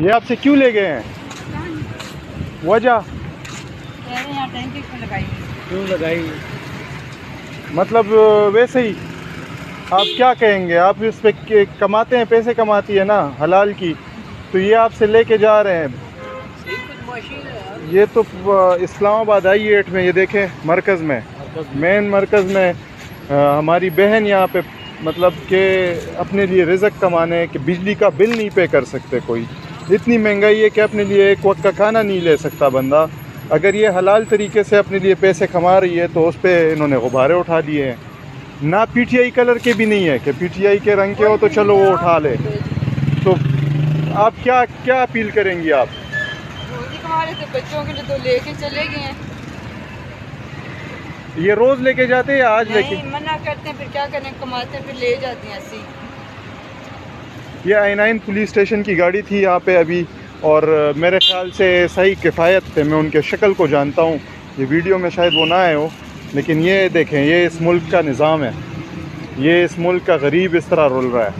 ये आपसे क्यों ले गए हैं? वजह क्यों लगाई? मतलब वैसे ही आप क्या कहेंगे? आप इस पे कमाते हैं, पैसे कमाती है ना हलाल की, तो ये आपसे लेके जा रहे हैं। ये तो इस्लामाबाद I8 में, ये देखें मरकज़ में, मेन मरकज़ में हमारी बहन यहाँ पे मतलब कि अपने लिए रिज़्क़ कमाने कि बिजली का बिल नहीं पे कर सकते कोई। इतनी महंगाई है कि अपने लिए एक वक्त का खाना नहीं ले सकता बंदा। अगर ये हलाल तरीके से अपने लिए पैसे कमा रही है तो उस पर इन्होंने गुब्बारे उठा दिए हैं। ना PTI कलर के भी नहीं है कि PTI के रंग के हो तो चलो वो उठा ले। तो आप क्या क्या अपील करेंगी आप? हमारे तो बच्चों के लिए तो लेके चले गए हैं। ये रोज लेके जाते हैं या आज लेके? मना करते हैं, फिर क्या करें, कमाते हैं फिर ले जाते हैं ऐसे ही। ये I9 पुलिस स्टेशन की गाड़ी थी यहाँ पे अभी, और मेरे ख्याल से सही किफ़ायत थे। मैं उनके शक्ल को जानता हूँ, ये वीडियो में शायद वो ना आए हो, लेकिन ये देखें, ये इस मुल्क का निज़ाम है, ये इस मुल्क का गरीब इस तरह रुल रहा है।